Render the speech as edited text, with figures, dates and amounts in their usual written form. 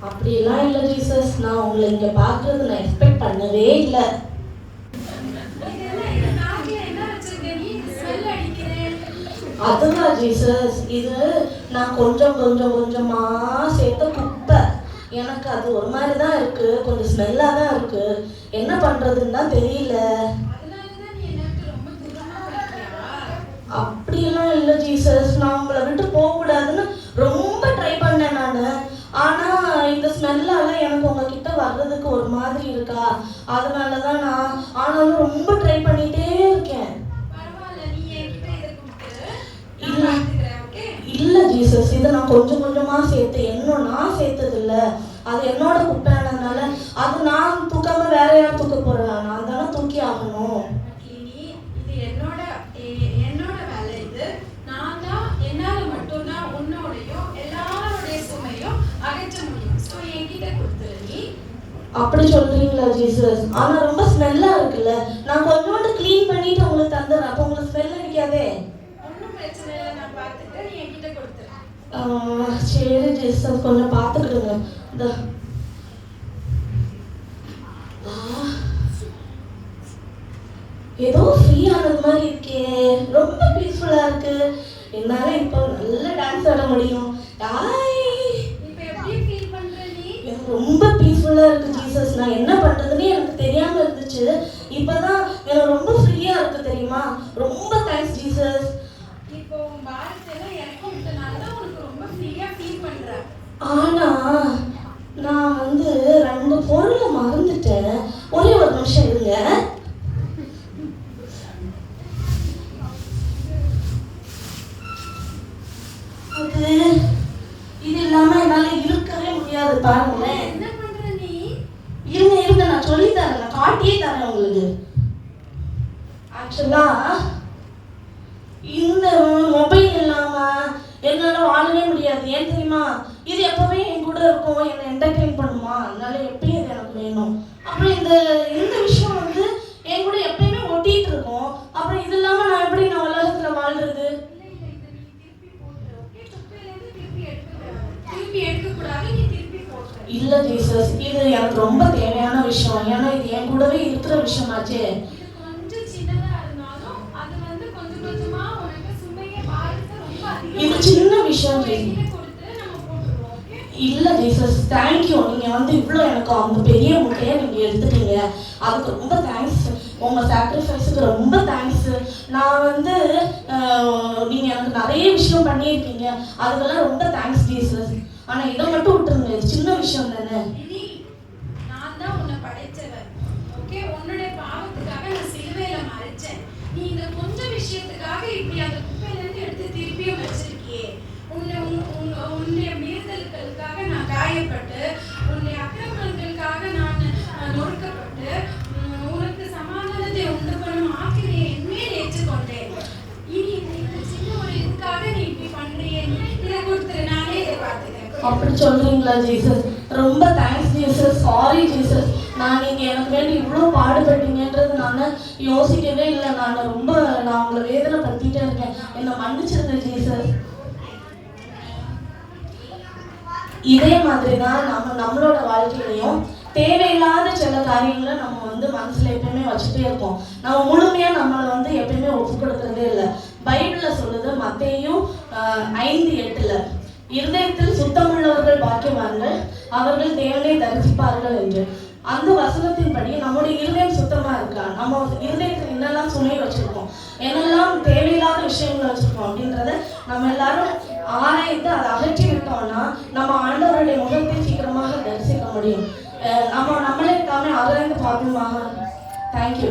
அப்படிலாம் இல்லை ஜீசஸ். நான் உங்களை இங்கே பார்க்குறது நான் எக்ஸ்பெக்ட் பண்ணவே இல்லை. அதுதான் ஜீசஸ், இது நான் கொஞ்சம் கொஞ்சம் கொஞ்சமாக சேர்த்த குப்பை. எனக்கு அது ஒரு மாதிரி தான் இருக்குது, கொஞ்சம் ஸ்மெல்லாக தான் இருக்குது. என்ன பண்ணுறதுன்னு தான் தெரியல. அப்படியெல்லாம் இல்லை ஜீசஸ். நான் உங்களை விட்டு போகக்கூடாதுன்னு ரொம்ப ட்ரை பண்ணேன் நான். ஆனால் இந்த ஸ்மெல்லால் எனக்கு உங்ககிட்ட வர்றதுக்கு ஒரு மாதிரி இருக்கா, அதனால தான் நான் ஆனாலும் ரொம்ப ட்ரை பண்ணிகிட்டே இருக்கேன். இல்லை ஜீசஸ், இதை நான் கொஞ்சம் கொஞ்சமாக சேர்த்தேன். நான் சேர்த்தது இல்லை, அது என்னோட குப்பையானதுனால அது நான் தூக்காம வேற யாரும் தூக்க போறேன், நான் தானே தூக்கி ஆகணும். என்னோட வேலை இது. நான் தான் என்னால மட்டும்தான் உன்னோடையும் எல்லாரோடைய சுமையும் அகற்ற முடியும். ஸோ என்கிட்ட கொடுத்துரு நீ. அப்படி சொல்றீங்களா ஜீசஸ்? ஆனா ரொம்ப ஸ்மெல்லா இருக்குல்ல, நான் கொஞ்சோண்டு க்ளீன் பண்ணிட்டு உங்களுக்கு தந்துடுறேன். அப்போ உங்களுக்கு ஸ்மெல் அடிக்காதே? ஒன்றும் பிரச்சனை இல்லை, நான் பார்த்துட்டு நீ என்கிட்ட கொடுத்துரு. சரி ஜீசஸ், கொஞ்சம் பார்த்துக்கிடுங்க. இந்த ஏதோ ஃப்ரீ ஆனது மாதிரி இருக்கே, ரொம்ப பீஸ்ஃபுல்லா இருக்கு. என்னால இப்போ நல்ல டான்ஸ் ஆட முடியும். இப்போ எப்படி ஃபீல் பண்ற நீ? எனக்கு ரொம்ப பீஸ்ஃபுல்லா இருக்கு ஜீசஸ். நான் என்ன பண்றதுன்னு எனக்கு தெரியாம இருந்துச்சு, இப்பதான் எனக்கு ரொம்ப ஃப்ரீயா இருக்கு தெரியுமா. ரொம்ப தேங்க்ஸ் ஜீசஸ். இப்போ உன் பாரத்தை எனக்கு விட்டனால தான் உனக்கு ரொம்ப ஃப்ரீயா ஃபீல் பண்ற. ஆனா நான் வந்து 2 பொருளை மறந்துட்டேன். ஒரே ஒரு நிமிஷம் இருங்க. இது இல்லாம என்னால இருக்கவே முடியாது. பாருங்களேன். என்ன பண்ற நீ? இருங்க நான் சொல்லி தரேன், நான் காட்டியே தரேன் உங்களுக்கு. ஆக்சுவலா இந்த மொபைல் இல்லாம என்னால வாழவே முடியாது. ஏன் தெரியுமா? இது எப்பவே என் கூட இருக்கும், என்னை என்டர்டெயின் பண்ணுமா, அதனால எப்பயும் இது எனக்கு வேணும். அப்புறம் இந்த விஷயம் வந்து என் கூட எப்பயுமே ஒட்டிட்டு இருக்கும். அப்புறம் இது இல்லாம நான் எப்படி நான் உலகத்துல வாழ்றது? இல்ல ஜீசஸ், இது எனக்கு ரொம்ப தேவையான விஷயம். ஏன்னா இது என் கூடவே இருக்கிற விஷயமாச்சே. இது சின்ன விஷயம். இல்ல ஜீசஸ், தேங்க்யூ. நீங்க வந்து இவ்வளோ எனக்கு அந்த பெரிய முட்டையை நீங்க எடுத்துட்டீங்க, அதுக்கு ரொம்ப தேங்க்ஸ். உங்க சாக்ரிஃபைஸுக்கு ரொம்ப தேங்க்ஸ். நான் வந்து நீங்க எனக்கு நிறைய விஷயம் பண்ணியிருக்கீங்க, அதுக்கெல்லாம் ரொம்ப தேங்க்ஸ் ஜீசஸ். ஆனா இதை மட்டும் விட்டுருங்க, இது சின்ன விஷயம் தானே. நான் தான் உன்னை படைச்சவன். ஓகே, உன்னுடைய பாவத்துக்காக நான் சிலுவையில மறிச்சேன். நீ இந்த கொஞ்சம் விஷயத்துக்காக இப்படி அந்த குப்பையில இருந்து எடுத்து திருப்பியும் வச்சிருக்கியே. உன்னுடைய மீறுதல்களுக்காக நான் காயப்பட்டு, உன்னுடைய அக்கிரமங்களுக்காக நான் நொறுக்கப்பட்டு, உனக்கு சமாதானத்தை உண்டு பண்ணும் ஆக்கிரியை என்மேல் ஏற்றுக்கொண்டேன். இனி இந்த சின்ன ஒரு இதுக்காக நீ இப்படி பண்றியே, இதை கொடுத்துரு, நானே இதை பார்த்துக்கிறேன். அப்படி சொல்றீங்களா ஜீசஸ்? ரொம்ப தேங்க்ஸ் ஜீசஸ். சாரி ஜீசஸ், நான் நீங்க எனக்கு வேண்டி இவ்வளோ பாடுபட்டீங்கன்றது நான் யோசிக்கவே இல்லை. நான் உங்களை வேதனைப்படுத்திட்டே இருக்கேன், என்னை மன்னிச்சிருங்க ஜீசஸ். இதே மாதிரி தான் நம்மளோட வாழ்க்கையிலையும் தேவையில்லாத சில காரியங்களை நம்ம வந்து மனசுல எப்பயுமே வச்சுட்டே இருக்கோம். நம்ம முழுமையா நம்மளை வந்து எப்பயுமே ஒப்பு கொடுக்கறதே இல்லை. பைபிள்ல சொல்லுது, மத்தேயு 5:8, இருதயத்தில் சுத்தமுள்ளவர்கள் பாக்கியவான்கள், அவர்கள் தேவனை தரிசிப்பார்கள் என்று. அந்த வசனத்தின்படி நம்முடைய இருதயம் சுத்தமா இருக்கா, நம்ம இருதயத்தில் என்னெல்லாம் சுமை வச்சிருக்கோம், என்னெல்லாம் தேவையில்லாத விஷயங்கள் வச்சிருக்கோம் அப்படின்றத நம்ம எல்லாரும் ஆராய்ந்து அதை அகற்றி விட்டோம்னா நம்ம ஆண்டவருடைய முகத்தை சீக்கிரமாக தரிசிக்க முடியும். நம்மளே தாமே ஆராய்ந்து பார்ப்போமாக. தேங்க்யூ.